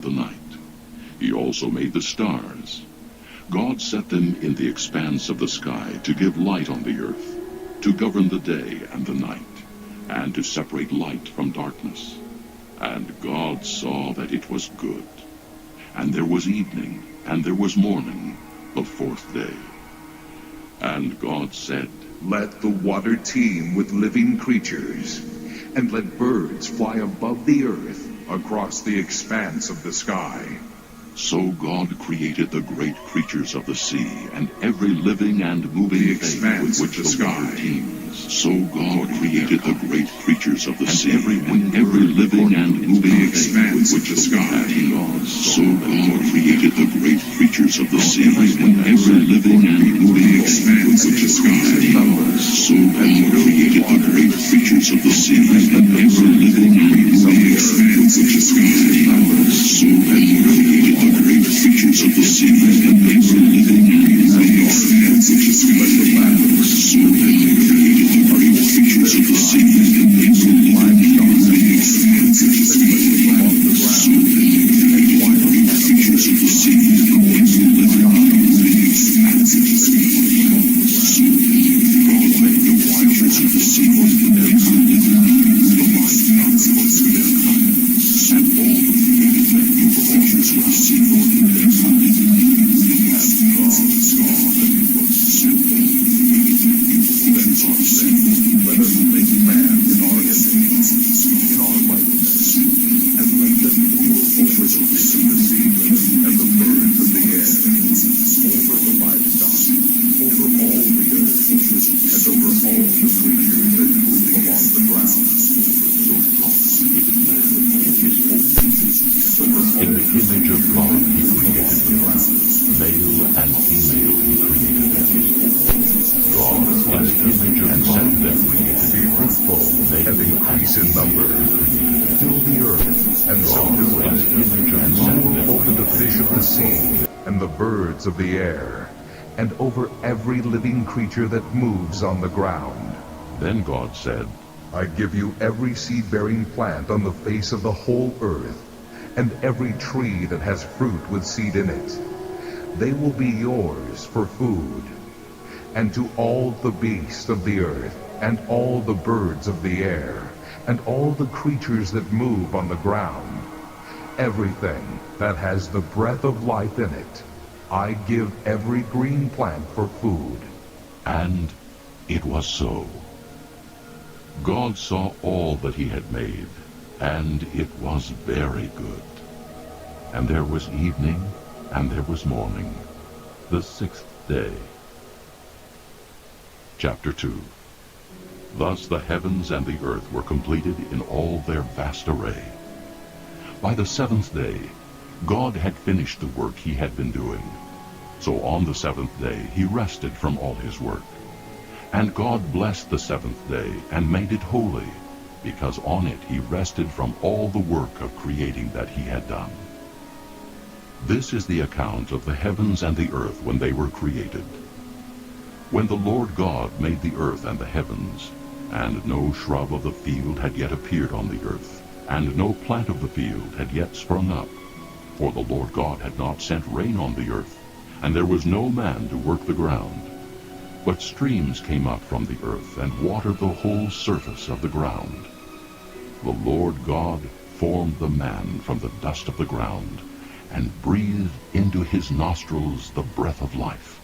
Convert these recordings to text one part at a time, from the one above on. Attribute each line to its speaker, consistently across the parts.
Speaker 1: the night. He also made the stars. God set them in the expanse of the sky to give light on the earth, to govern the day and the night, and to separate light from darkness. And God saw that it was good. And there was evening, and there was morning, the fourth day. And God said,
Speaker 2: "Let the water teem with living creatures, and let birds fly above the earth across the expanse of the sky."
Speaker 1: So God created the great creatures of the sea, and every living and moving thing with which the water teems. So God created the great creatures of the sea, and every living and moving thing with which the water teems. So God created the great creatures of the sea, and every living and moving thing with which the water teems. So God created the great creatures of the sea, and every living and moving thing with which the water teems. So God created the great creatures of the sea, and every living and moving thing which is like the land. So God created the great creatures of the sea, and every living and moving thing which is like the land. So God created the great creatures of the sea, and every living and moving thing which is like the land. So God made the wild creatures of the sea, and every living and moving thing which is like the land. And all the created things of the creatures of the sea. In the image of God he created them. Male and female he created them. God blessed the image of God that created.
Speaker 2: Be fruitful and increase in number. Fill the earth and subdue it. And rule over the fish of the sea and the birds of the air, and over every living creature that moves on the ground.
Speaker 1: Then God said,
Speaker 2: I give you every seed-bearing plant on the face of the whole earth, and every tree that has fruit with seed in it. They will be yours for food. And to all the beasts of the earth, and all the birds of the air, and all the creatures that move on the ground, everything that has the breath of life in it, I give every green plant for food.
Speaker 1: And it was so. God saw all that he had made, and it was very good. And there was evening, and there was morning, the sixth day. Chapter 2. Thus the heavens and the earth were completed in all their vast array. By the seventh day, God had finished the work he had been doing. So on the seventh day he rested from all his work. And God blessed the seventh day and made it holy, because on it he rested from all the work of creating that he had done. This is the account of the heavens and the earth when they were created. When the Lord God made the earth and the heavens, and no shrub of the field had yet appeared on the earth, and no plant of the field had yet sprung up, for the Lord God had not sent rain on the earth, and there was no man to work the ground. But streams came up from the earth and watered the whole surface of the ground. The Lord God formed the man from the dust of the ground, and breathed into his nostrils the breath of life,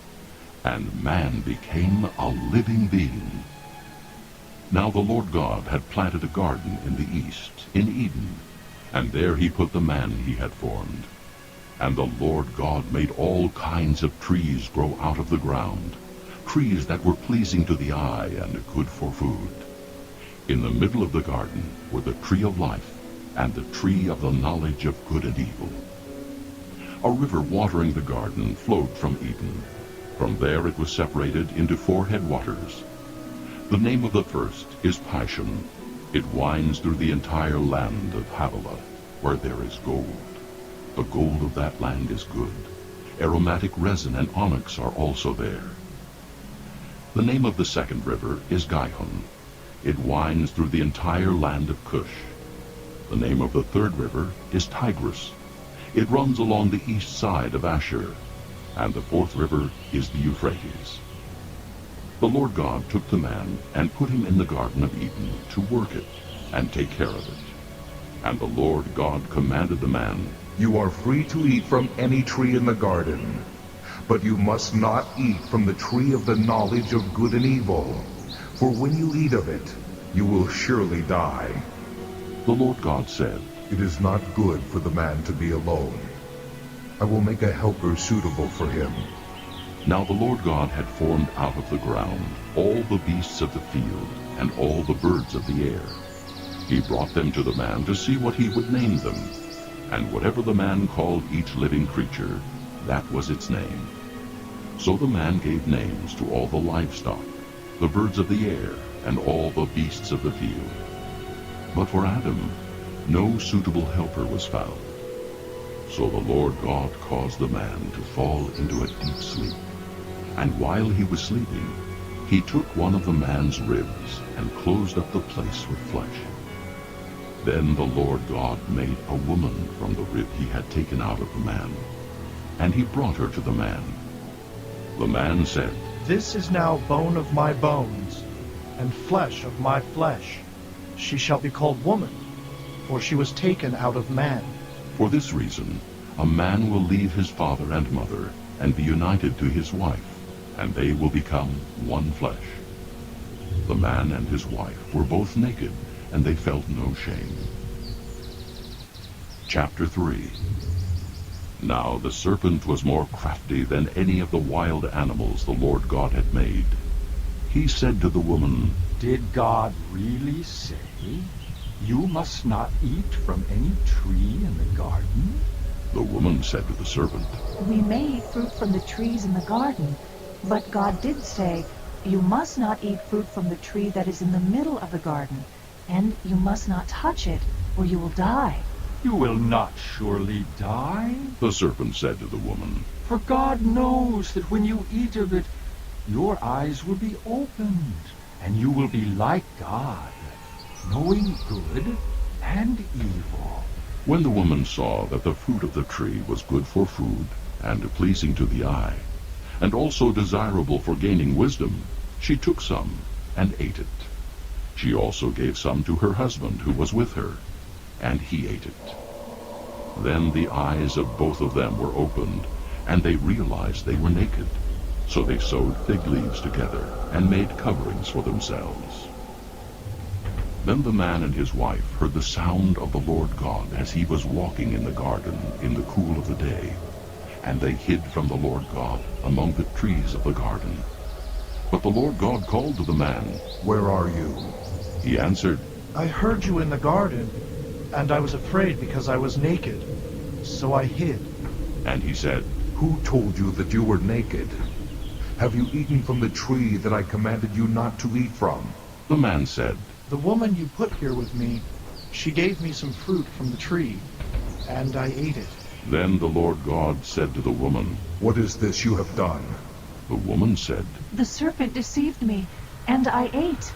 Speaker 1: and man became a living being. Now the Lord God had planted a garden in the east, in Eden, and there he put the man he had formed. And the Lord God made all kinds of trees grow out of the ground, trees that were pleasing to the eye and good for food. In the middle of the garden were the tree of life, and the tree of the knowledge of good and evil. A river watering the garden flowed from Eden. From there it was separated into 4 headwaters. The name of the first is Pishon. It winds through the entire land of Havilah, where there is gold. The gold of that land is good. Aromatic resin and onyx are also there. The name of the second river is Gihon. It winds through the entire land of Cush. The name of the third river is Tigris. It runs along the east side of Asher, and the fourth river is the Euphrates. The Lord God took the man and put him in the Garden of Eden to work it and take care of it. And the Lord God commanded the man,
Speaker 2: You are free to eat from any tree in the garden, but you must not eat from the tree of the knowledge of good and evil, for when you eat of it, you will surely die.
Speaker 1: The Lord God said,
Speaker 2: It is not good for the man to be alone. I will make a helper suitable for him.
Speaker 1: Now the Lord God had formed out of the ground all the beasts of the field and all the birds of the air. He brought them to the man to see what he would name them. And whatever the man called each living creature, that was its name. So the man gave names to all the livestock, the birds of the air, and all the beasts of the field. But for Adam, no suitable helper was found. So the Lord God caused the man to fall into a deep sleep. And while he was sleeping, he took one of the man's ribs and closed up the place with flesh. Then the Lord God made a woman from the rib he had taken out of the man, and he brought her to the man. The man said,
Speaker 3: This is now bone of my bones, and flesh of my flesh. She shall be called woman, for she was taken out of man.
Speaker 1: For this reason, a man will leave his father and mother, and be united to his wife, and they will become one flesh. The man and his wife were both naked, and they felt no shame. Chapter 3. Now the serpent was more crafty than any of the wild animals the Lord God had made. He said to the woman,
Speaker 4: Did God really say, You must not eat from any tree in the garden?
Speaker 1: The woman said to the serpent,
Speaker 5: We may eat fruit from the trees in the garden, but God did say, You must not eat fruit from the tree that is in the middle of the garden, and you must not touch it, or you will die.
Speaker 4: You will not surely die.
Speaker 1: the serpent said to the woman,
Speaker 4: For God knows that when you eat of it, your eyes will be opened, and you will be like God, knowing good and evil.
Speaker 1: When the woman saw that the fruit of the tree was good for food, and pleasing to the eye, and also desirable for gaining wisdom, she took some and ate it. She also gave some to her husband who was with her, and he ate it. Then the eyes of both of them were opened, and they realized they were naked. So they sewed fig leaves together and made coverings for themselves. Then the man and his wife heard the sound of the Lord God as he was walking in the garden in the cool of the day. And they hid from the Lord God among the trees of the garden. But the Lord God called to the man.
Speaker 2: Where are you?
Speaker 1: He answered,
Speaker 3: I heard you in the garden, and I was afraid because I was naked, so I hid.
Speaker 1: And he said,
Speaker 2: Who told you that you were naked? Have you eaten from the tree that I commanded you not to eat from?
Speaker 1: The man said,
Speaker 3: The woman you put here with me, she gave me some fruit from the tree, and I ate it.
Speaker 1: Then the Lord God said to the woman,
Speaker 2: What is this you have done?
Speaker 1: The woman said,
Speaker 5: The serpent deceived me, and I ate.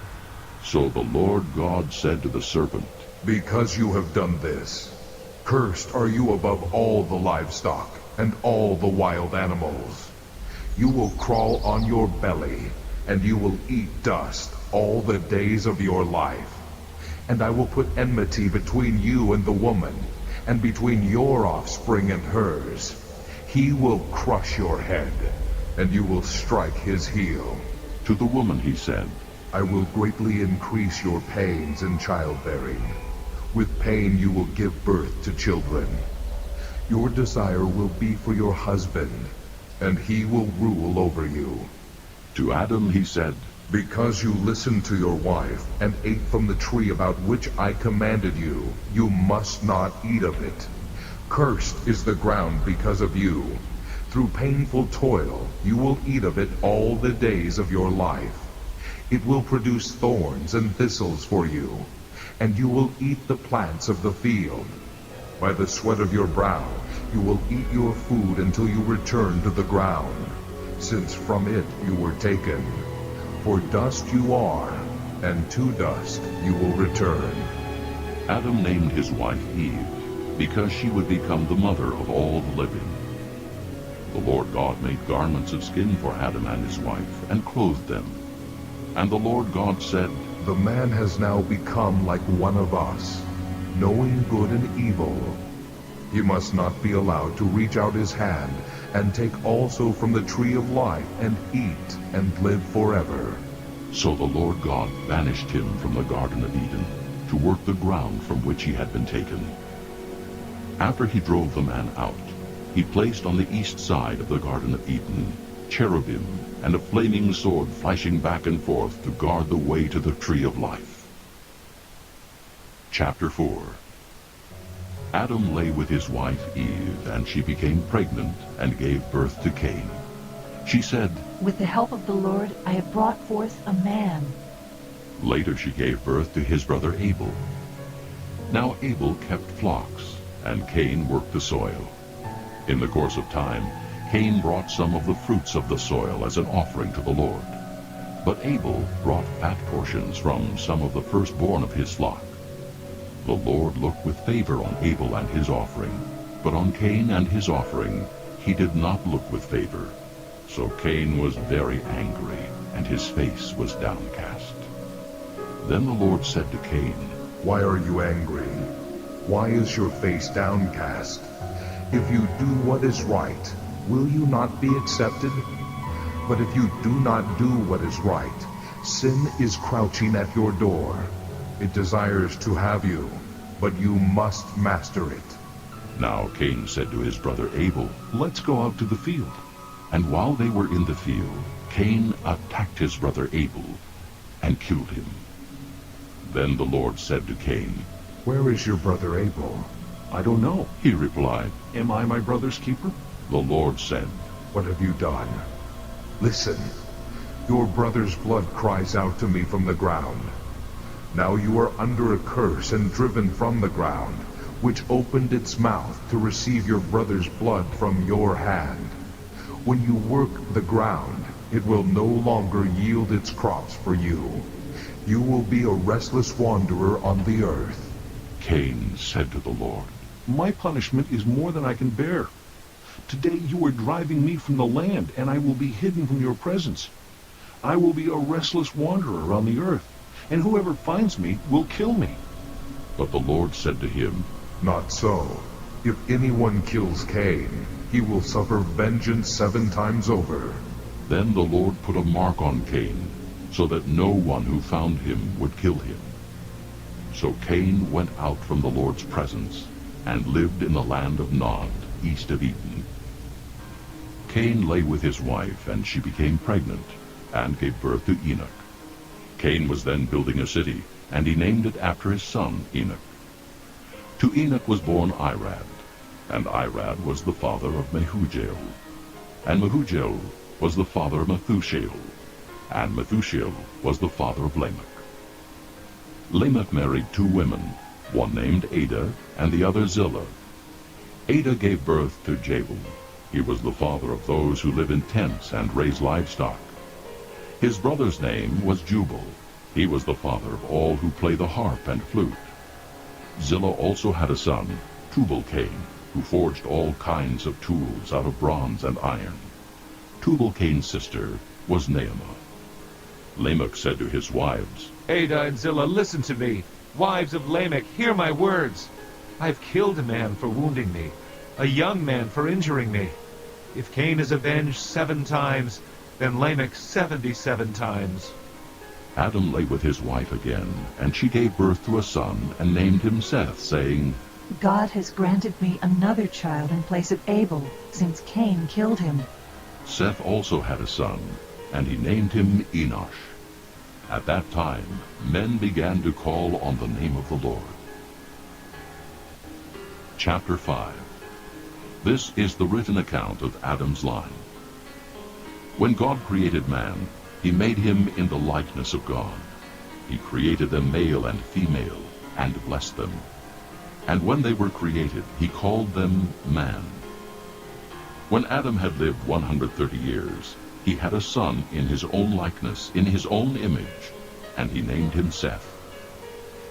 Speaker 1: So the Lord God said to the serpent,
Speaker 2: Because you have done this, cursed are you above all the livestock and all the wild animals. You will crawl on your belly, and you will eat dust all the days of your life. And I will put enmity between you and the woman, and between your offspring and hers. He will crush your head, and you will strike his heel.
Speaker 1: To the woman he said,
Speaker 2: I will greatly increase your pains in childbearing. With pain you will give birth to children. Your desire will be for your husband, and he will rule over you.
Speaker 1: To Adam he said,
Speaker 2: Because you listened to your wife and ate from the tree about which I commanded you, you must not eat of it. Cursed is the ground because of you. Through painful toil you will eat of it all the days of your life. It will produce thorns and thistles for you, and you will eat the plants of the field. By the sweat of your brow you will eat your food until you return to the ground, since from it you were taken. For dust you are, and to dust you will return.
Speaker 1: Adam named his wife Eve, because she would become the mother of all the living. The Lord God made garments of skin for Adam and his wife, and clothed them. And the Lord God said,
Speaker 2: The man has now become like one of us, knowing good and evil. He must not be allowed to reach out his hand and take also from the tree of life and eat and live forever.
Speaker 1: So the Lord God banished him from the Garden of Eden to work the ground from which he had been taken. After he drove the man out, he placed on the east side of the Garden of Eden cherubim and a flaming sword flashing back and forth to guard the way to the tree of life. Chapter 4. Adam lay with his wife Eve, and she became pregnant and gave birth to Cain. She said,
Speaker 5: With the help of the Lord, I have brought forth a man.
Speaker 1: Later she gave birth to his brother Abel. Now Abel kept flocks, and Cain worked the soil. In the course of time, Cain brought some of the fruits of the soil as an offering to the Lord. But Abel brought fat portions from some of the firstborn of his flock. The Lord looked with favor on Abel and his offering, but on Cain and his offering he did not look with favor. So Cain was very angry, and his face was downcast. Then the Lord said to Cain,
Speaker 2: Why are you angry? Why is your face downcast? If you do what is right, will you not be accepted? But if you do not do what is right, sin is crouching at your door. It desires to have you, but you must master it.
Speaker 1: Now Cain said to his brother Abel,
Speaker 6: Let's go out to the field.
Speaker 1: And while they were in the field, Cain attacked his brother Abel and killed him. Then the Lord said to Cain,
Speaker 2: Where is your brother Abel?
Speaker 6: I don't know.
Speaker 1: He replied,
Speaker 6: Am I my brother's keeper?
Speaker 1: The Lord said,
Speaker 2: What have you done? Listen, your brother's blood cries out to me from the ground. Now you are under a curse and driven from the ground, which opened its mouth to receive your brother's blood from your hand. When you work the ground, it will no longer yield its crops for you. You will be a restless wanderer on the earth.
Speaker 1: Cain said to the Lord,
Speaker 6: My punishment is more than I can bear. Today you are driving me from the land, and I will be hidden from your presence. I will be a restless wanderer on the earth, and whoever finds me will kill me.
Speaker 1: But the Lord said to him,
Speaker 2: Not so. If anyone kills Cain, he will suffer vengeance 7 times over.
Speaker 1: Then the Lord put a mark on Cain, so that no one who found him would kill him. So Cain went out from the Lord's presence, and lived in the land of Nod, east of Eden. Cain lay with his wife, and she became pregnant, and gave birth to Enoch. Cain was then building a city, and he named it after his son Enoch. To Enoch was born Irad, and Irad was the father of Mehujael, and Mehujael was the father of Methushael, and Methushael was the father of Lamech. Lamech married 2 women, one named Ada, and the other Zillah. Ada gave birth to Jabal. He was the father of those who live in tents and raise livestock. His brother's name was Jubal. He was the father of all who play the harp and flute. Zillah also had a son, Tubal-Cain, who forged all kinds of tools out of bronze and iron. Tubal-Cain's sister was Naamah. Lamech said to his wives,
Speaker 4: Ada and Zillah, listen to me. Wives of Lamech, hear my words. I have killed a man for wounding me, a young man for injuring me. If Cain is avenged 7 times, then Lamech 77 times.
Speaker 1: Adam lay with his wife again, and she gave birth to a son, and named him Seth, saying,
Speaker 5: God has granted me another child in place of Abel, since Cain killed him.
Speaker 1: Seth also had a son, and he named him Enosh. At that time, men began to call on the name of the Lord. Chapter 5. This is the written account of Adam's line. When God created man, he made him in the likeness of God. He created them male and female, and blessed them. And when they were created, he called them man. When Adam had lived 130 years, he had a son in his own likeness, in his own image, and he named him Seth.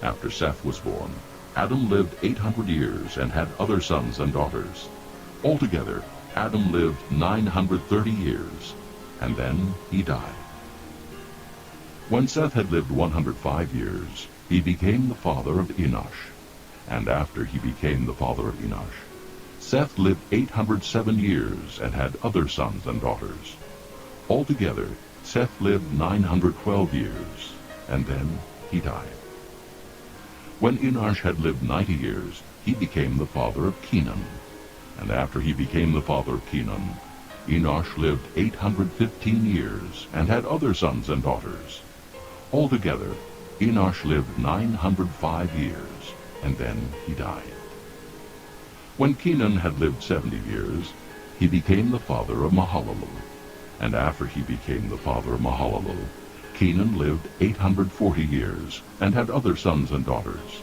Speaker 1: After Seth was born, Adam lived 800 years and had other sons and daughters. Altogether, Adam lived 930 years, and then he died. When Seth had lived 105 years, he became the father of Enosh. And after he became the father of Enosh, Seth lived 807 years and had other sons and daughters. Altogether, Seth lived 912 years, and then he died. When Enosh had lived 90 years, he became the father of Kenan. And after he became the father of Kenan, Enosh lived 815 years and had other sons and daughters. Altogether, Enosh lived 905 years, and then he died. When Kenan had lived 70 years, he became the father of Mahalalel. And after he became the father of Mahalalel, Kenan lived 840 years and had other sons and daughters.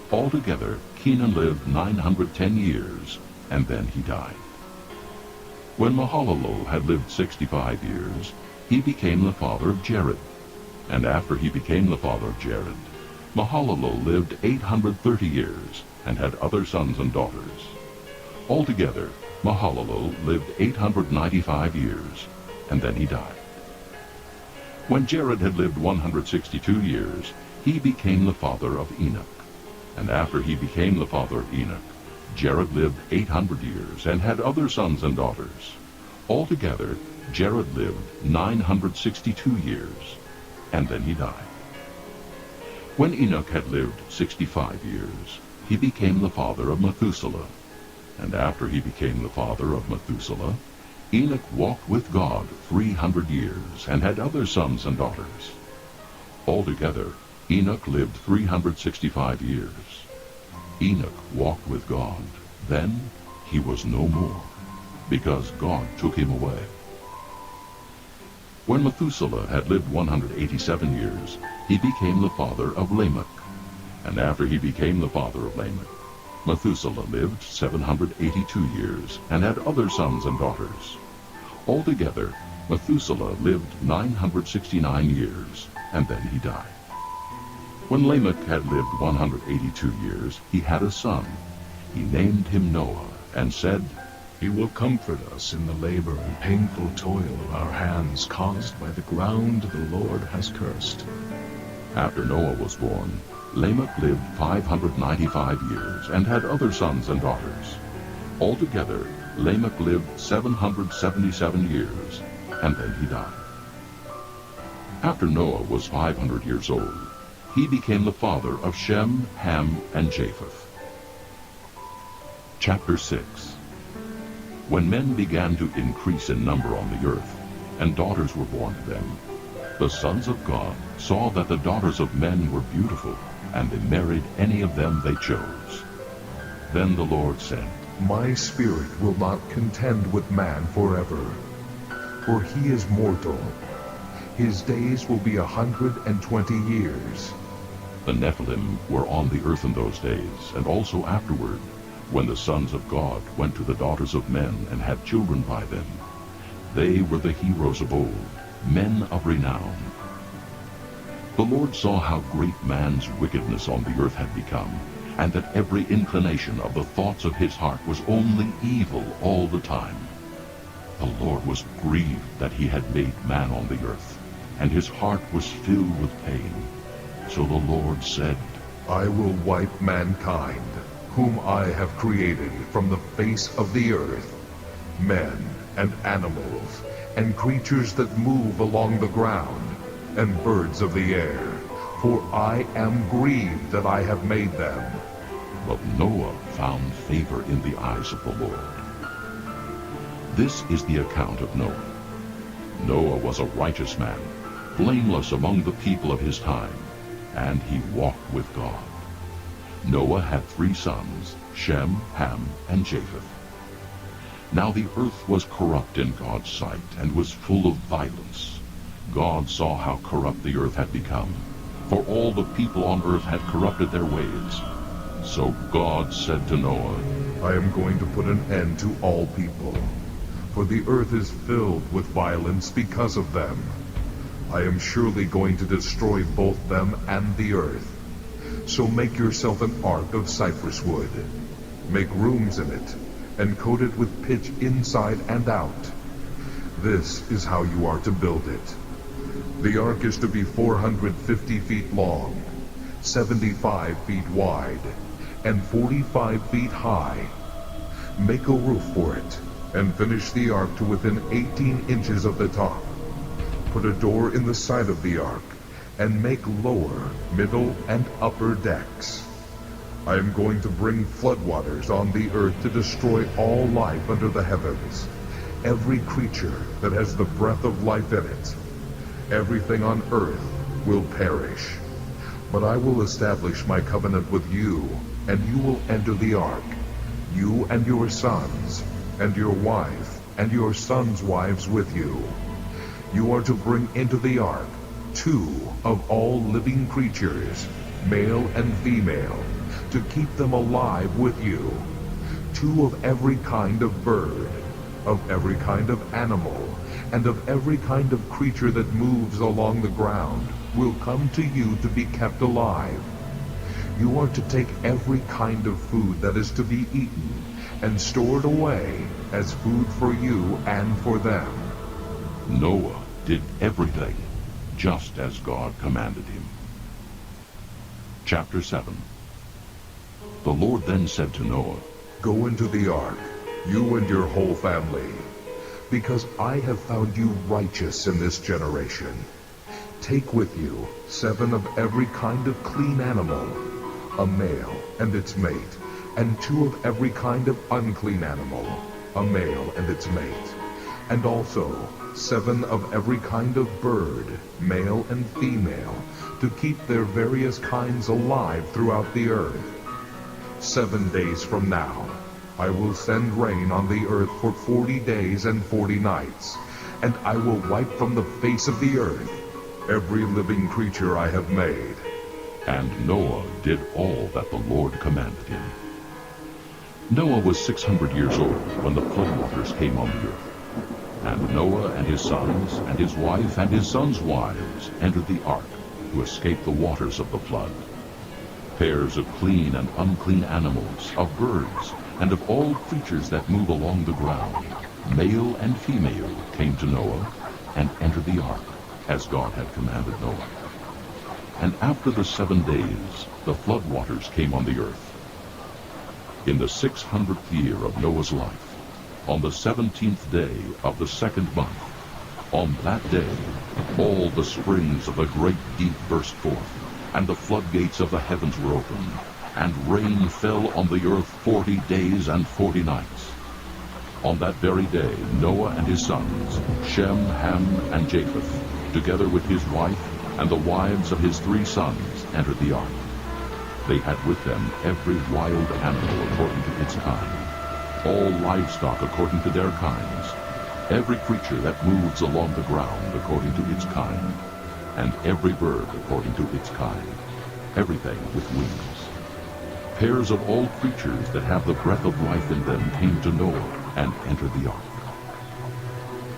Speaker 1: Altogether, Kenan lived 910 years, and then he died. When Mahalalel had lived 65 years, he became the father of Jared. And after he became the father of Jared, Mahalalel lived 830 years and had other sons and daughters. Altogether, Mahalalel lived 895 years, and then he died. When Jared had lived 162 years, he became the father of Enoch. And after he became the father of Enoch, Jared lived 800 years and had other sons and daughters. Altogether, Jared lived 962 years, and then he died. When Enoch had lived 65 years, he became the father of Methuselah. And after he became the father of Methuselah, Enoch walked with God 300 years and had other sons and daughters. Altogether, Enoch lived 365 years. Enoch walked with God. Then he was no more, because God took him away. When Methuselah had lived 187 years, he became the father of Lamech. And after he became the father of Lamech, Methuselah lived 782 years and had other sons and daughters. Altogether, Methuselah lived 969 years, and then he died. When Lamech had lived 182 years, he had a son. He named him Noah, and said,
Speaker 7: He will comfort us in the labor and painful toil of our hands caused by the ground the Lord has cursed.
Speaker 1: After Noah was born, Lamech lived 595 years and had other sons and daughters. Altogether, Lamech lived 777 years, and then he died. After Noah was 500 years old, he became the father of Shem, Ham, and Japheth. Chapter 6. When men began to increase in number on the earth, and daughters were born to them, the sons of God saw that the daughters of men were beautiful, and they married any of them they chose. Then the Lord said,
Speaker 2: My spirit will not contend with man forever, for he is mortal. His days will be 120 years.
Speaker 1: The Nephilim were on the earth in those days, and also afterward, when the sons of God went to the daughters of men and had children by them. They were the heroes of old, men of renown. The Lord saw how great man's wickedness on the earth had become, and that every inclination of the thoughts of his heart was only evil all the time. The Lord was grieved that he had made man on the earth, and his heart was filled with pain. So the Lord said,
Speaker 2: I will wipe mankind, whom I have created from the face of the earth, men and animals, and creatures that move along the ground, and birds of the air, for I am grieved that I have made them.
Speaker 1: But Noah found favor in the eyes of the Lord. This is the account of Noah. Noah was a righteous man, blameless among the people of his time, and he walked with God. Noah had 3 sons, Shem, Ham, and Japheth. Now the earth was corrupt in God's sight, and was full of violence. God saw how corrupt the earth had become, for all the people on earth had corrupted their ways. So God said to Noah,
Speaker 2: I am going to put an end to all people, for the earth is filled with violence because of them. I am surely going to destroy both them and the earth. So make yourself an ark of cypress wood. Make rooms in it, and coat it with pitch inside and out. This is how you are to build it. The ark is to be 450 feet long, 75 feet wide, and 45 feet high. Make a roof for it, and finish the ark to within 18 inches of the top. Put a door in the side of the ark, and make lower, middle, and upper decks. I am going to bring floodwaters on the earth to destroy all life under the heavens, every creature that has the breath of life in it. Everything on earth will perish. But I will establish my covenant with you, and you will enter the ark, you and your sons, and your wife, and your sons' wives with you. You are to bring into the ark 2 of all living creatures, male and female, to keep them alive with you. 2 of every kind of bird, of every kind of animal, and of every kind of creature that moves along the ground will come to you to be kept alive. You are to take every kind of food that is to be eaten and stored away as food for you and for them.
Speaker 1: Noah did everything just as God commanded him. Chapter 7. The Lord then said to Noah,
Speaker 2: Go into the ark, you and your whole family, because I have found you righteous in this generation. Take with you 7 of every kind of clean animal, a male and its mate, and 2 of every kind of unclean animal, a male and its mate, and also 7 of every kind of bird, male and female, to keep their various kinds alive throughout the earth. 7 days from now, I will send rain on the earth for 40 days and 40 nights, and I will wipe from the face of the earth every living creature I have made.
Speaker 1: And Noah did all that the Lord commanded him. Noah was 600 years old when the floodwaters came on the earth. And Noah and his sons, and his wife, and his sons' wives entered the ark to escape the waters of the flood. Pairs of clean and unclean animals, of birds, and of all creatures that move along the ground, male and female, came to Noah and entered the ark, as God had commanded Noah. And after the 7 days, the floodwaters came on the earth. In the 600th year of Noah's life, on the 17th day of the 2nd month, on that day, all the springs of the great deep burst forth, and the floodgates of the heavens were opened, and rain fell on the earth 40 days and 40 nights. On that very day, Noah and his sons, Shem, Ham, and Japheth, together with his wife and the wives of his 3 sons, entered the ark. They had with them every wild animal according to its kind, all livestock according to their kinds, every creature that moves along the ground according to its kind, and every bird according to its kind, everything with wings. Pairs of all creatures that have the breath of life in them came to Noah and entered the ark.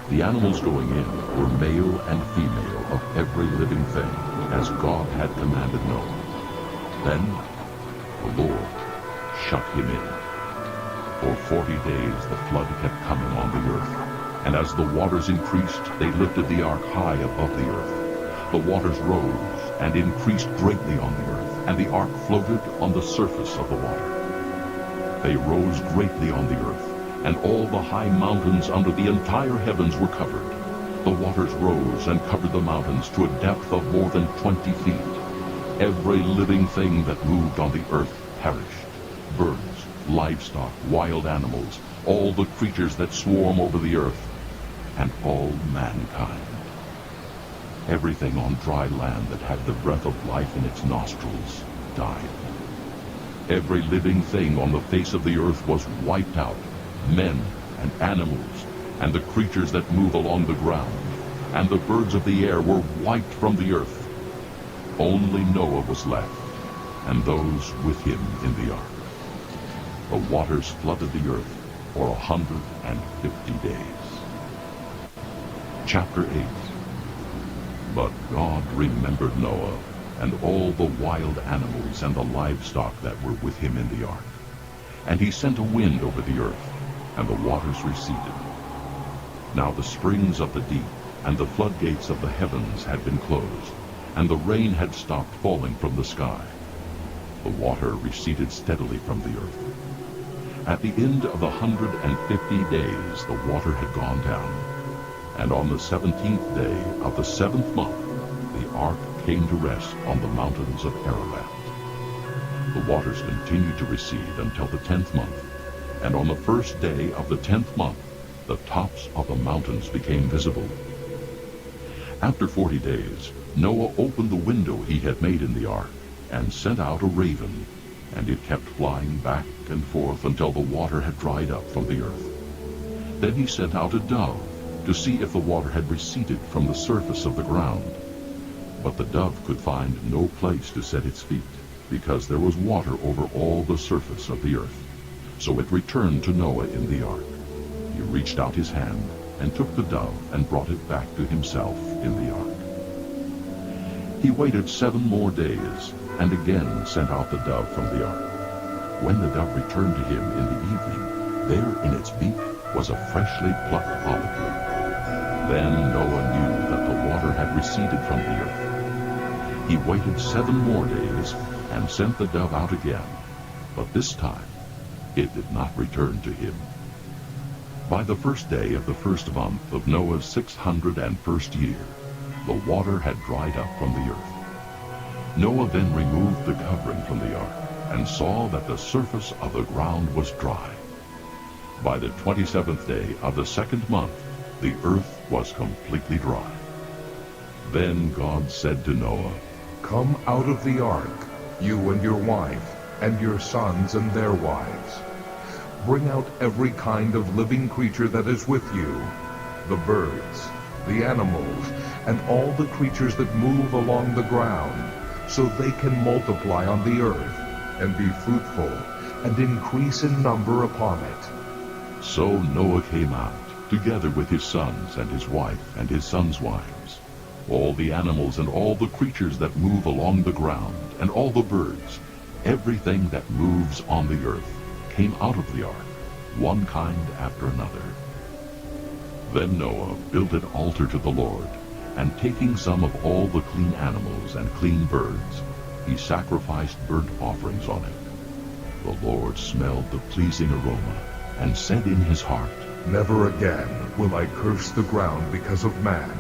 Speaker 1: The animals going in were male and female of every living thing, as God had commanded Noah. Then the Lord shut him in. For 40 days the flood kept coming on the earth, and as the waters increased, they lifted the ark high above the earth. The waters rose and increased greatly on the earth, and the ark floated on the surface of the water. They rose greatly on the earth, and all the high mountains under the entire heavens were covered. The waters rose and covered the mountains to a depth of more than 20 feet. Every living thing that moved on the earth perished. Birds, livestock, wild animals, all the creatures that swarm over the earth, and all mankind. Everything on dry land that had the breath of life in its nostrils died. Every living thing on the face of the earth was wiped out, men and animals, and the creatures that move along the ground, and the birds of the air were wiped from the earth. Only Noah was left, and those with him in the ark. The waters flooded the earth for 150 days. Chapter 8. But God remembered Noah and all the wild animals and the livestock that were with him in the ark. And he sent a wind over the earth, and the waters receded. Now the springs of the deep and the floodgates of the heavens had been closed, and the rain had stopped falling from the sky. The water receded steadily from the earth. At the end of 150 days the water had gone down, and on the 17th day of the 7th month the ark came to rest on the mountains of Ararat. The waters continued to recede until the 10th month, and on the first day of the 10th month the tops of the mountains became visible. After 40 days, Noah opened the window he had made in the ark, and sent out a raven, and it kept flying back and forth until the water had dried up from the earth. Then he sent out a dove, to see if the water had receded from the surface of the ground. But the dove could find no place to set its feet, because there was water over all the surface of the earth. So it returned to Noah in the ark. He reached out his hand, and took the dove, and brought it back to himself in the ark. He waited 7 more days, and again sent out the dove from the ark. When the dove returned to him in the evening, there in its beak was a freshly plucked olive leaf. Then Noah knew that the water had receded from the earth. He waited 7 more days, and sent the dove out again, but this time it did not return to him. By the first day of the 1st month of Noah's 601st year, the water had dried up from the earth. Noah then removed the covering from the ark, and saw that the surface of the ground was dry. By the 27th day of the 2nd month, the earth was completely dry. Then God said to Noah,
Speaker 2: Come out of the ark, you and your wife, and your sons and their wives. Bring out every kind of living creature that is with you, the birds, the animals, and all the creatures that move along the ground, so they can multiply on the earth, and be fruitful, and increase in number upon it.
Speaker 1: So Noah came out, together with his sons and his wife and his sons' wives. All the animals and all the creatures that move along the ground, and all the birds, everything that moves on the earth, came out of the ark, one kind after another. Then Noah built an altar to the Lord, and taking some of all the clean animals and clean birds, he sacrificed burnt offerings on it. The Lord smelled the pleasing aroma, and said in his heart,
Speaker 2: Never again will I curse the ground because of man,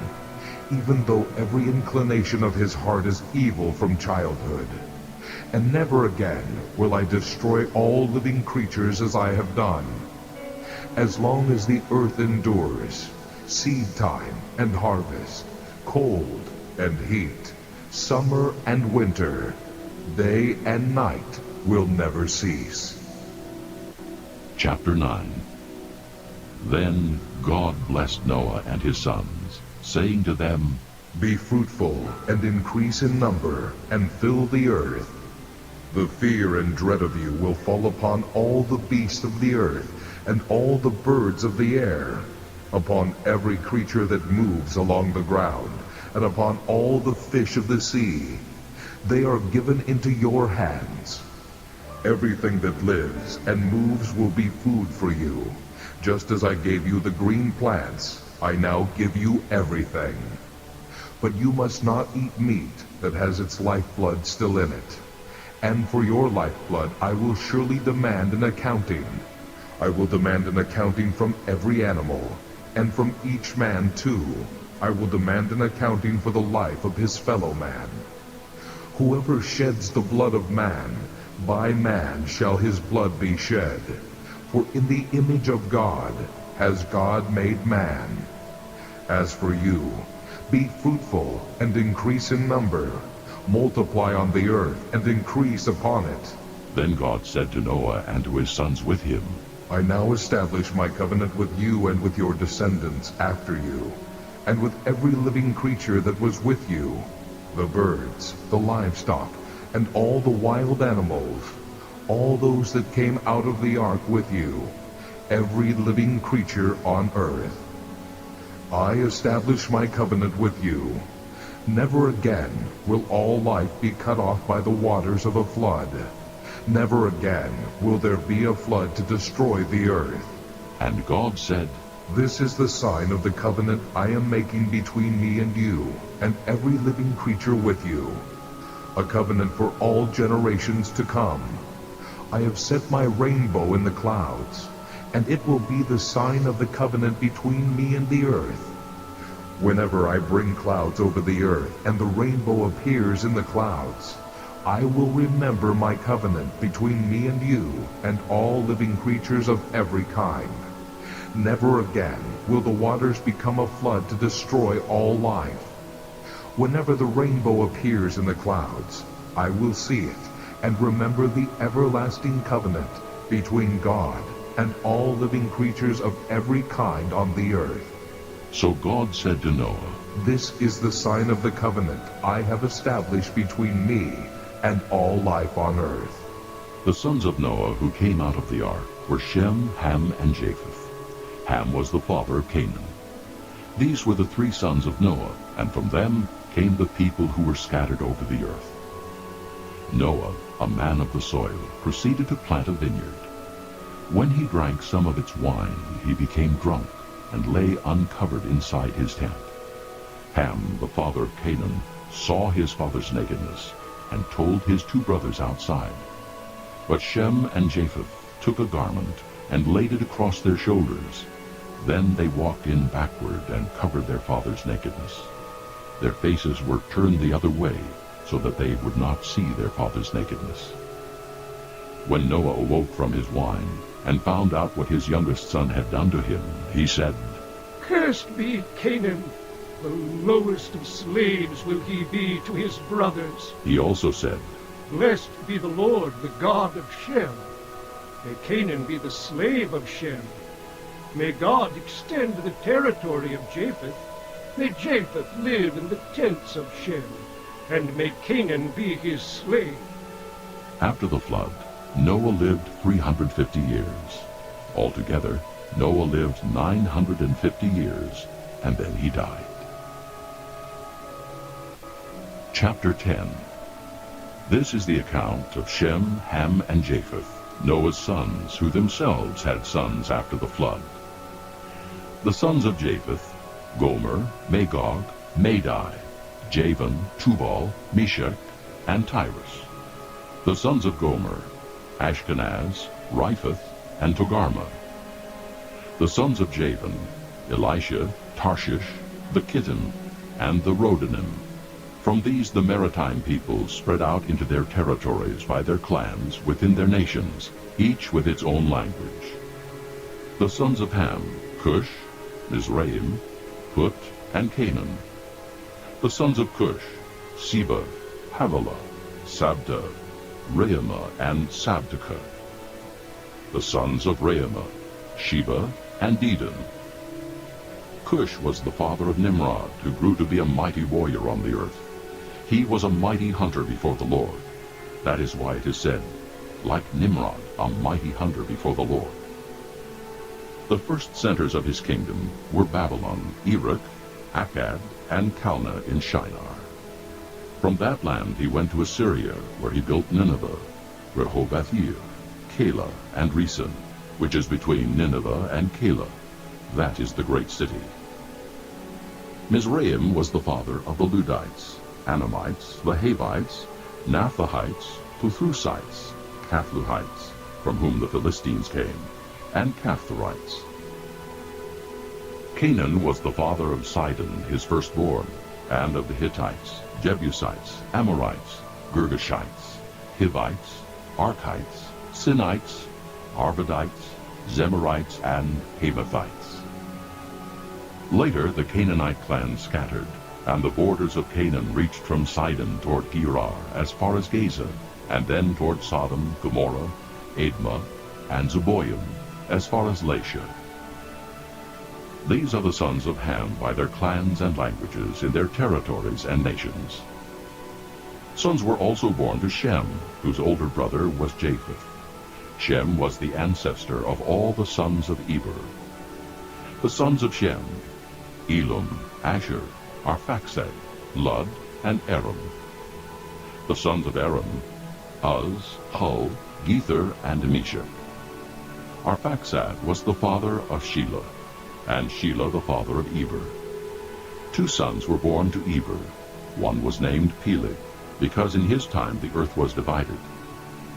Speaker 2: even though every inclination of his heart is evil from childhood. And never again will I destroy all living creatures as I have done. As long as the earth endures, seed time and harvest, cold and heat, summer and winter, day and night will never cease.
Speaker 1: Chapter 9. Then God blessed Noah and his sons, saying to them,
Speaker 2: Be fruitful and increase in number, and fill the earth. The fear and dread of you will fall upon all the beasts of the earth, and all the birds of the air, upon every creature that moves along the ground, and upon all the fish of the sea. They are given into your hands. Everything that lives and moves will be food for you. Just as I gave you the green plants, I now give you everything. But you must not eat meat that has its lifeblood still in it. And for your lifeblood I will surely demand an accounting. I will demand an accounting from every animal, and from each man too. I will demand an accounting for the life of his fellow man. Whoever sheds the blood of man, by man shall his blood be shed. For in the image of God has God made man. As for you, be fruitful and increase in number. Multiply on the earth and increase upon it.
Speaker 1: Then God said to Noah and to his sons with him,
Speaker 2: I now establish my covenant with you and with your descendants after you, and with every living creature that was with you, the birds, the livestock, and all the wild animals, all those that came out of the ark with you, every living creature on earth. I establish my covenant with you. Never again will all life be cut off by the waters of a flood. Never again will there be a flood to destroy the earth.
Speaker 1: And God said,
Speaker 2: This is the sign of the covenant I am making between me and you, and every living creature with you. A covenant for all generations to come. I have set my rainbow in the clouds, and it will be the sign of the covenant between me and the earth. Whenever I bring clouds over the earth, and the rainbow appears in the clouds, I will remember my covenant between me and you, and all living creatures of every kind. Never again will the waters become a flood to destroy all life. Whenever the rainbow appears in the clouds, I will see it, and remember the everlasting covenant between God and all living creatures of every kind on the earth.
Speaker 1: So God said to Noah,
Speaker 2: This is the sign of the covenant I have established between me and all life on earth.
Speaker 1: The sons of Noah who came out of the ark were Shem, Ham, and Japheth. Ham was the father of Canaan. These were the three sons of Noah, and from them came the people who were scattered over the earth. Noah, a man of the soil, proceeded to plant a vineyard. When he drank some of its wine, he became drunk, and lay uncovered inside his tent. Ham, the father of Canaan, saw his father's nakedness, and told his two brothers outside. But Shem and Japheth took a garment, and laid it across their shoulders. Then they walked in backward, and covered their father's nakedness. Their faces were turned the other way, so that they would not see their father's nakedness. When Noah awoke from his wine, and found out what his youngest son had done to him, he said,
Speaker 8: Cursed be Canaan, the lowest of slaves will he be to his brothers.
Speaker 1: He also said,
Speaker 8: Blessed be the Lord, the God of Shem. May Canaan be the slave of Shem. May God extend the territory of Japheth. May Japheth live in the tents of Shem, and may Canaan be his slave.
Speaker 1: After the flood, Noah lived 350 years. Altogether, Noah lived 950 years, and then he died. Chapter 10. This is the account of Shem, Ham, and Japheth, Noah's sons, who themselves had sons after the flood. The sons of Japheth: Gomer, Magog, Madai, Javan, Tubal, Meshach, and Tyrus. The sons of Gomer: Ashkenaz, Riphath, and Togarmah. The sons of Javan: Elisha, Tarshish, the Kittim, and the Rodanim. From these the maritime peoples spread out into their territories by their clans within their nations, each with its own language. The sons of Ham: Cush, Mizraim, Put, and Canaan. The sons of Cush: Seba, Havilah, Sabta, Reumah, and Sabteca. The sons of Reumah: Sheba and Dedan. Cush was the father of Nimrod, who grew to be a mighty warrior on the earth. He was a mighty hunter before the Lord. That is why it is said, like Nimrod, a mighty hunter before the Lord. The first centers of his kingdom were Babylon, Erech, Akkad, and Calneh in Shinar. From that land he went to Assyria, where he built Nineveh, Rehoboth-ir, Calah, and Resen, which is between Nineveh and Calah. That is the great city. Mizraim was the father of the Ludites, Anamites, the Havites, Naphtalites, Putrusites, Caphluhites, from whom the Philistines came, and Caphtorites. Canaan was the father of Sidon, his firstborn, and of the Hittites, Jebusites, Amorites, Girgashites, Hivites, Archites, Sinites, Arvadites, Zemarites, and Hamathites. Later the Canaanite clans scattered, and the borders of Canaan reached from Sidon toward Gerar as far as Gaza, and then toward Sodom, Gomorrah, Admah, and Zeboim as far as Lasha. These are the sons of Ham by their clans and languages in their territories and nations. Sons were also born to Shem, whose older brother was Japheth. Shem was the ancestor of all the sons of Eber. The sons of Shem: Elam, Asher, Arphaxad, Lud, and Aram. The sons of Aram: Uz, Hul, Gether, and Mesha. Arphaxad was the father of Shelah, and Shelah the father of Eber. 2 sons were born to Eber. One was named Peleg, because in his time the earth was divided.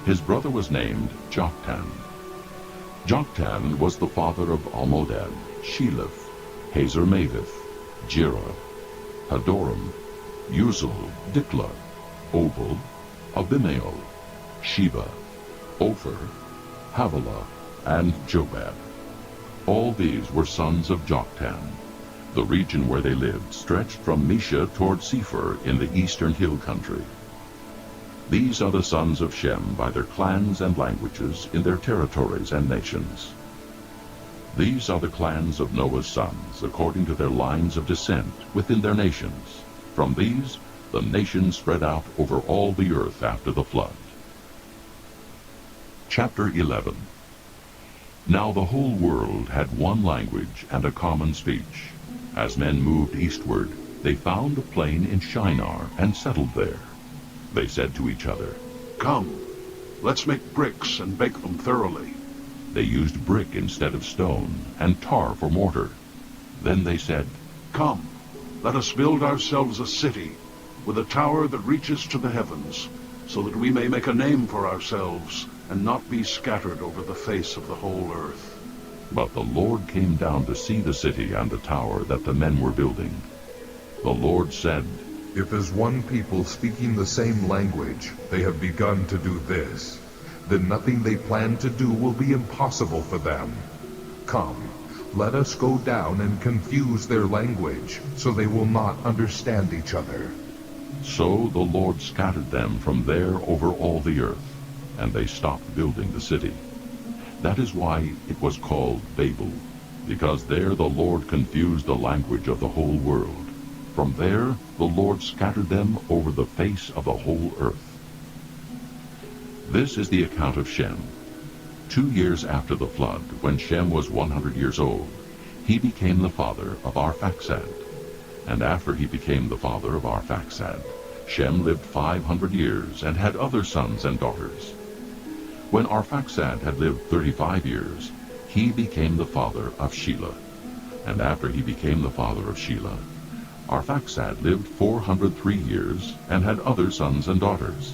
Speaker 1: His brother was named Joktan. Joktan was the father of Almodad, Sheleph, Hazarmaveth, Jerah, Hadoram, Uzal, Diklah, Obal, Abimael, Sheba, Ophir, Havilah, and Jobab. All these were sons of Joktan. The region where they lived stretched from Mesha toward Sephir in the eastern hill country. These are the sons of Shem by their clans and languages in their territories and nations. These are the clans of Noah's sons according to their lines of descent within their nations. From these the nations spread out over all the earth after the flood. Chapter 11. Now the whole world had one language and a common speech. As men moved eastward, they found a plain in Shinar and settled there. They said to each other,
Speaker 6: Come, let's make bricks and bake them thoroughly.
Speaker 1: They used brick instead of stone, and tar for mortar. Then they said,
Speaker 6: Come, let us build ourselves a city, with a tower that reaches to the heavens, so that we may make a name for ourselves, and not be scattered over the face of the whole earth.
Speaker 1: But the Lord came down to see the city and the tower that the men were building. The Lord said,
Speaker 2: If as one people speaking the same language they have begun to do this, then nothing they plan to do will be impossible for them. Come, let us go down and confuse their language, so they will not understand each other.
Speaker 1: So the Lord scattered them from there over all the earth, and they stopped building the city. That is why it was called Babel, because there the Lord confused the language of the whole world. From there the Lord scattered them over the face of the whole earth. This is the account of Shem. 2 years after the flood, when Shem was 100 years old, he became the father of Arphaxad. And after he became the father of Arphaxad, Shem lived 500 years and had other sons and daughters. When Arphaxad had lived 35 years, he became the father of Shelah. And after he became the father of Shelah, Arphaxad lived 403 years and had other sons and daughters.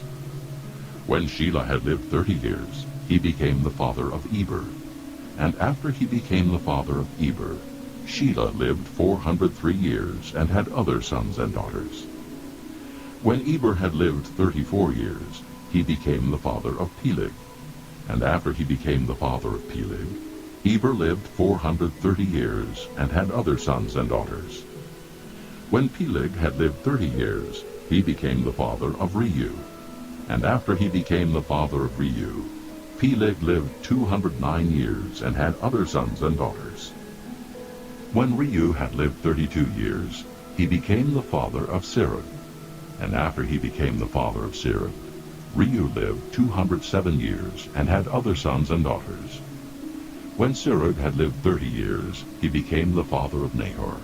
Speaker 1: When Shelah had lived 30 years, he became the father of Eber. And after he became the father of Eber, Shelah lived 403 years and had other sons and daughters. When Eber had lived 34 years, he became the father of Peleg. And after he became the father of Peleg, Eber lived 430 years and had other sons and daughters. When Peleg had lived 30 years, he became the father of Reu. And after he became the father of Reu, Peleg lived 209 years and had other sons and daughters. When Reu had lived 32 years, he became the father of Serug. And after he became the father of Serug, Reu lived 207 years and had other sons and daughters. When Serug had lived 30 years, he became the father of Nahor.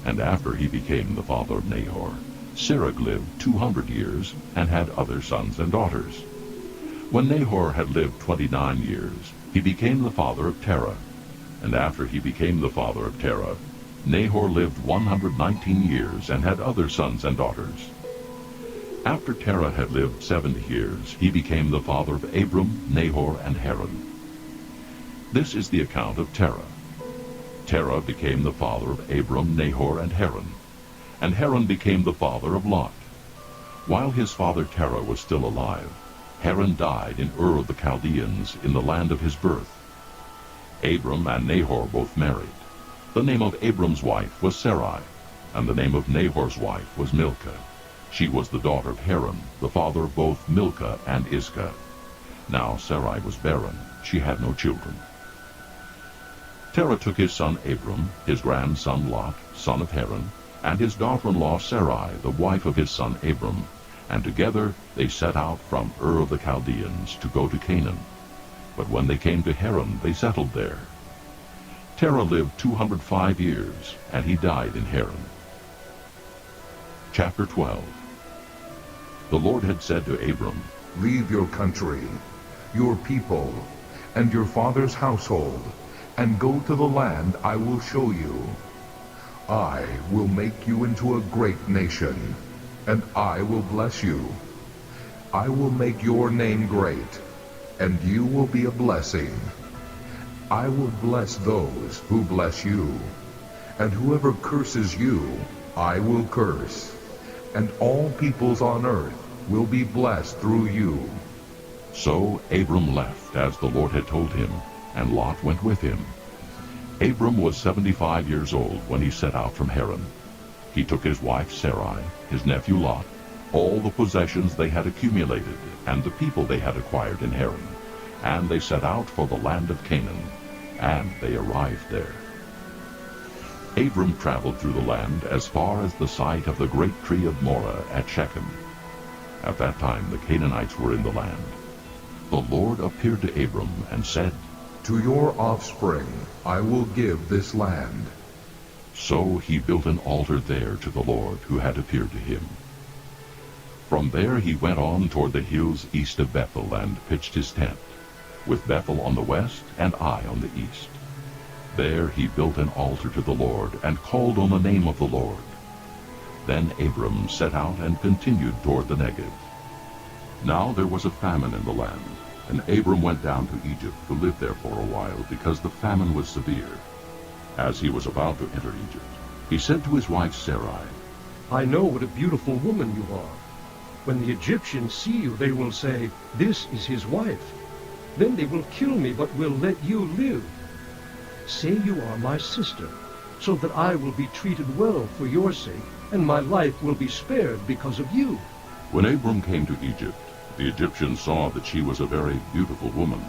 Speaker 1: And after he became the father of Nahor, Serug lived 200 years and had other sons and daughters. When Nahor had lived 29 years, he became the father of Terah. And after he became the father of Terah, Nahor lived 119 years and had other sons and daughters. After Terah had lived 70 years, he became the father of Abram, Nahor, and Haran. This is the account of Terah. Terah became the father of Abram, Nahor, and Haran. And Haran became the father of Lot. While his father Terah was still alive, Haran died in Ur of the Chaldeans in the land of his birth. Abram and Nahor both married. The name of Abram's wife was Sarai, and the name of Nahor's wife was Milcah. She was the daughter of Haran, the father of both Milcah and Iscah. Now Sarai was barren, she had no children. Terah took his son Abram, his grandson Lot, son of Haran, and his daughter-in-law Sarai, the wife of his son Abram, and together they set out from Ur of the Chaldeans to go to Canaan. But when they came to Haran, they settled there. Terah lived 205 years, and he died in Haran. Chapter 12. The Lord had said to Abram,
Speaker 2: Leave your country, your people, and your father's household, and go to the land I will show you. I will make you into a great nation, and I will bless you. I will make your name great, and you will be a blessing. I will bless those who bless you, and whoever curses you, I will curse, and all peoples on earth will be blessed through you.
Speaker 1: So Abram left, as the Lord had told him, and Lot went with him. Abram was 75 years old when he set out from Haran. He took his wife Sarai, his nephew Lot, all the possessions they had accumulated, and the people they had acquired in Haran, and they set out for the land of Canaan, and they arrived there. Abram traveled through the land as far as the site of the great tree of Moreh at Shechem. At that time the Canaanites were in the land. The Lord appeared to Abram and said,
Speaker 2: To your offspring I will give this land.
Speaker 1: So he built an altar there to the Lord who had appeared to him. From there he went on toward the hills east of Bethel and pitched his tent, with Bethel on the west and Ai on the east. There he built an altar to the Lord and called on the name of the Lord. Then Abram set out and continued toward the Negev. Now there was a famine in the land, and Abram went down to Egypt to live there for a while, because the famine was severe. As he was about to enter Egypt, he said to his wife Sarai,
Speaker 8: I know what a beautiful woman you are. When the Egyptians see you, they will say, This is his wife. Then they will kill me, but will let you live. Say you are my sister, so that I will be treated well for your sake, and my life will be spared because of you.
Speaker 1: When Abram came to Egypt, the Egyptians saw that she was a very beautiful woman.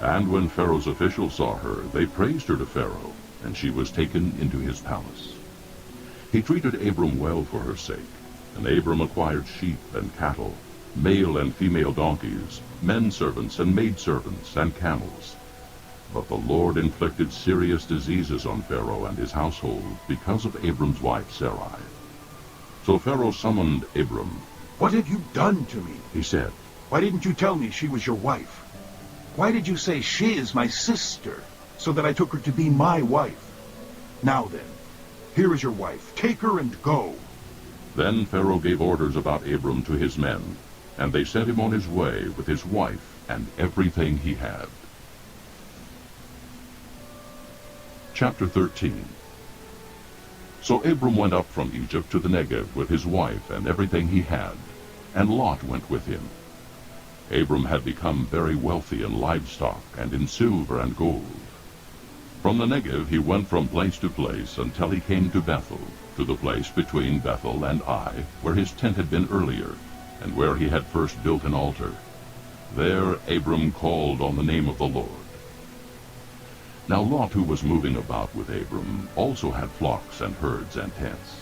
Speaker 1: And when Pharaoh's officials saw her, they praised her to Pharaoh, and she was taken into his palace. He treated Abram well for her sake, and Abram acquired sheep and cattle, male and female donkeys, men servants and maidservants, and camels. But the Lord inflicted serious diseases on Pharaoh and his household because of Abram's wife Sarai. So Pharaoh summoned Abram.
Speaker 9: What have you done to me?
Speaker 1: He said,
Speaker 9: Why didn't you tell me she was your wife? Why did you say she is my sister, so that I took her to be my wife? Now then, here is your wife. Take her and go.
Speaker 1: Then Pharaoh gave orders about Abram to his men, and they sent him on his way with his wife and everything he had. Chapter 13. So Abram went up from Egypt to the Negev with his wife and everything he had, and Lot went with him. Abram had become very wealthy in livestock and in silver and gold. From the Negev he went from place to place until he came to Bethel, to the place between Bethel and Ai, where his tent had been earlier, and where he had first built an altar. There Abram called on the name of the Lord. Now Lot, who was moving about with Abram, also had flocks and herds and tents.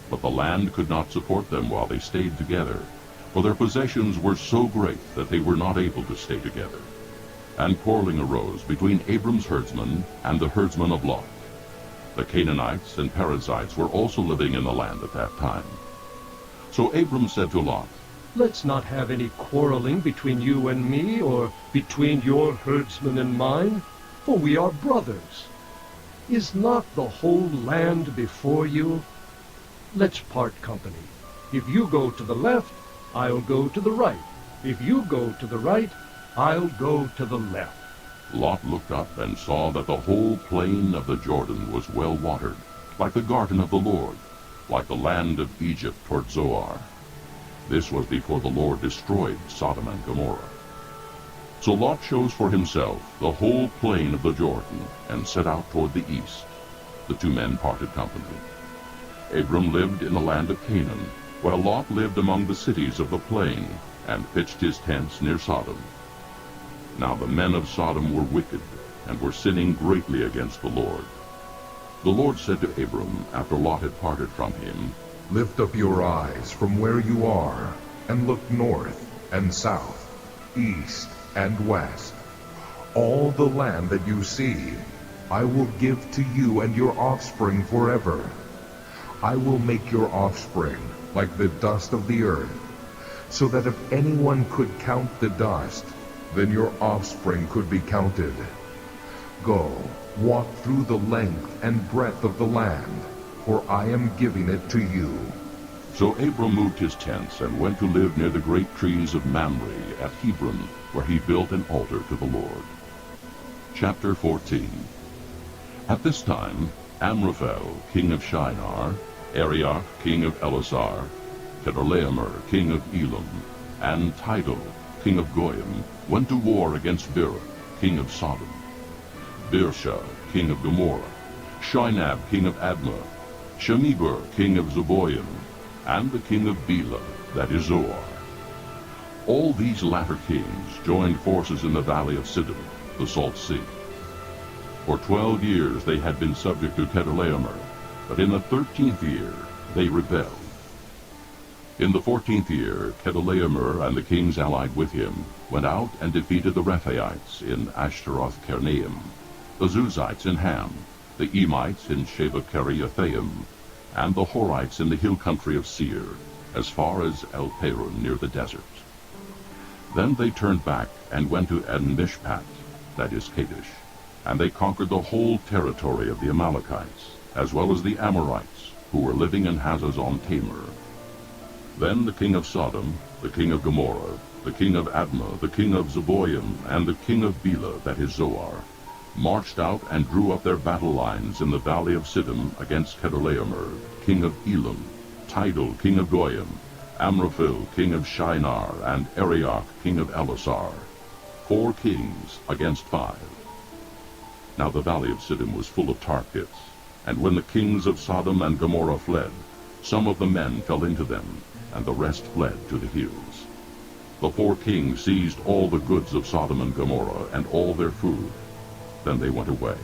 Speaker 1: But the land could not support them while they stayed together, for their possessions were so great that they were not able to stay together. And quarreling arose between Abram's herdsmen and the herdsmen of Lot. The Canaanites and Perizzites were also living in the land at that time. So Abram said to Lot,
Speaker 8: Let's not have any quarreling between you and me, or between your herdsmen and mine, for we are brothers. Is not the whole land before you? Let's part company. If you go to the left, I'll go to the right. If you go to the right, I'll go to the left.
Speaker 1: Lot looked up and saw that the whole plain of the Jordan was well watered, like the garden of the Lord, like the land of Egypt toward Zoar. This was before the Lord destroyed Sodom and Gomorrah. So Lot chose for himself the whole plain of the Jordan, and set out toward the east. The two men parted company. Abram lived in the land of Canaan, while Lot lived among the cities of the plain, and pitched his tents near Sodom. Now the men of Sodom were wicked, and were sinning greatly against the Lord. The Lord said to Abram, after Lot had parted from him,
Speaker 2: Lift up your eyes from where you are, and look north and south, east and west. All the land that you see, I will give to you and your offspring forever. I will make your offspring like the dust of the earth, so that if anyone could count the dust, then your offspring could be counted. Go, walk through the length and breadth of the land, for I am giving it to you.
Speaker 1: So Abram moved his tents and went to live near the great trees of Mamre at Hebron, where he built an altar to the Lord. Chapter 14. At this time, Amraphel, king of Shinar, Arioch, king of Elasar, Chedorlaomer, king of Elam, and Tidal, king of Goyim, went to war against Bera, king of Sodom, Birsha, king of Gomorrah, Shinab, king of Admah, Shemeber, king of Zeboim, and the king of Bela, that is Zoar. All these latter kings joined forces in the valley of Siddim, the Salt Sea. For 12 years they had been subject to Chedorlaomer, but in the 13th year they rebelled. In the 14th year, Chedorlaomer and the kings allied with him went out and defeated the Rephaites in Ashtaroth-Karnaim, the Zuzites in Ham, the Emites in Sheba-Kiriathaim, and the Horites in the hill country of Seir, as far as El-Paran near the desert. Then they turned back and went to En-Mishpat, that is Kadesh, and they conquered the whole territory of the Amalekites, as well as the Amorites, who were living in Hazazon-Tamar. Then the king of Sodom, the king of Gomorrah, the king of Admah, the king of Zeboim, and the king of Bela, that is Zoar, marched out and drew up their battle lines in the valley of Siddim against Chedorlaomer, king of Elam, Tidal, king of Goyim, Amraphel, king of Shinar, and Arioch, king of Elasar, 4 kings against 5. Now the valley of Siddim was full of tar pits, and when the kings of Sodom and Gomorrah fled, some of the men fell into them, and the rest fled to the hills. The 4 kings seized all the goods of Sodom and Gomorrah and all their food. Then they went away.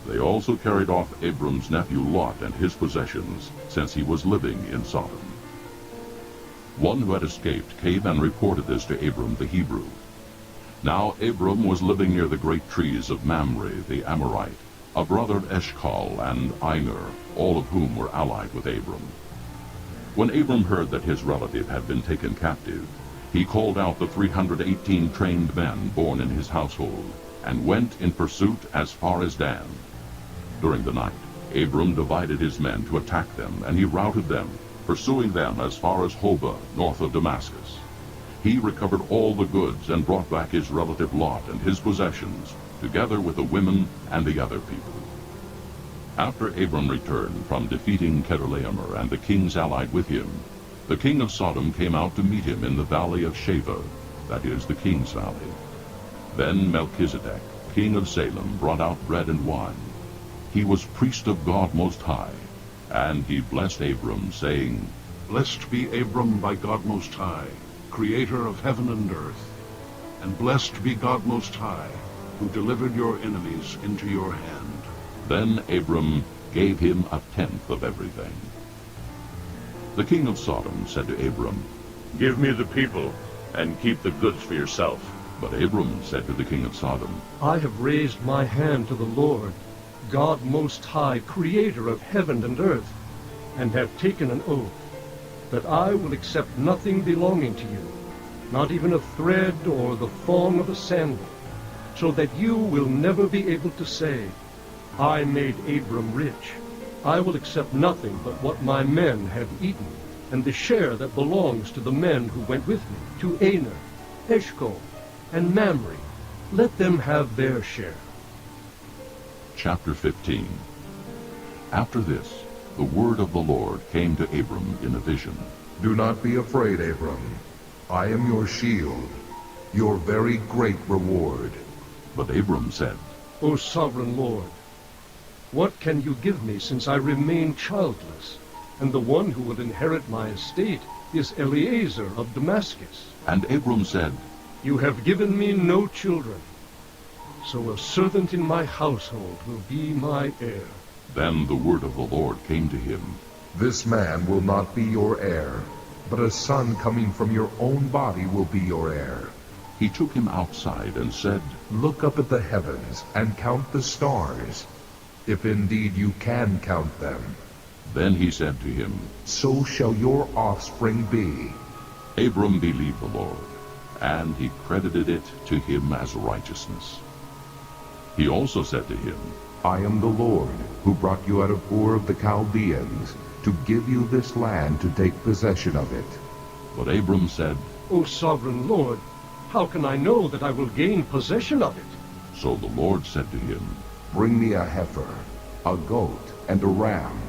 Speaker 1: They also carried off Abram's nephew Lot and his possessions, since he was living in Sodom. One who had escaped came and reported this to Abram the Hebrew. Now Abram was living near the great trees of Mamre the Amorite, a brother of Eshcol and Aner, all of whom were allied with Abram. When Abram heard that his relative had been taken captive, he called out the 318 trained men born in his household, and went in pursuit as far as Dan. During the night, Abram divided his men to attack them, and he routed them, pursuing them as far as Hobah, north of Damascus. He recovered all the goods and brought back his relative Lot and his possessions, together with the women and the other people. After Abram returned from defeating Chedorlaomer and the kings allied with him, the king of Sodom came out to meet him in the valley of Sheva, that is the king's valley. Then Melchizedek, king of Salem, brought out bread and wine. He was priest of God Most High, and he blessed Abram, saying,
Speaker 6: Blessed be Abram by God Most High, creator of heaven and earth. And blessed be God Most High, who delivered your enemies into your hand.
Speaker 1: Then Abram gave him 1/10 of everything. The king of Sodom said to Abram,
Speaker 10: Give me the people, and keep the goods for yourself.
Speaker 1: But Abram said to the king of Sodom,
Speaker 8: I have raised my hand to the Lord, God Most High, creator of heaven and earth, and have taken an oath that I will accept nothing belonging to you, not even a thread or the thong of a sandal, so that you will never be able to say, I made Abram rich. I will accept nothing but what my men have eaten, and the share that belongs to the men who went with me, to Aner, Eshcol, and Mamre. Let them have their share.
Speaker 1: Chapter 15. After this, the word of the Lord came to Abram in a vision.
Speaker 2: Do not be afraid, Abram. I am your shield, your very great reward.
Speaker 1: But Abram said,
Speaker 8: O sovereign Lord, what can you give me since I remain childless, and the one who will inherit my estate is Eliezer of Damascus?
Speaker 1: And Abram said,
Speaker 8: You have given me no children, so a servant in my household will be my heir.
Speaker 1: Then the word of the Lord came to him.
Speaker 2: This man will not be your heir, but a son coming from your own body will be your heir.
Speaker 1: He took him outside and said,
Speaker 2: Look up at the heavens and count the stars, if indeed you can count them.
Speaker 1: Then he said to him,
Speaker 2: So shall your offspring be.
Speaker 1: Abram believed the Lord, and he credited it to him as righteousness. He also said to him,
Speaker 2: I am the Lord, who brought you out of Ur of the Chaldeans, to give you this land to take possession of it.
Speaker 1: But Abram said,
Speaker 8: O sovereign Lord, how can I know that I will gain possession of it?
Speaker 1: So the Lord said to him,
Speaker 2: Bring me a heifer, a goat, and a ram,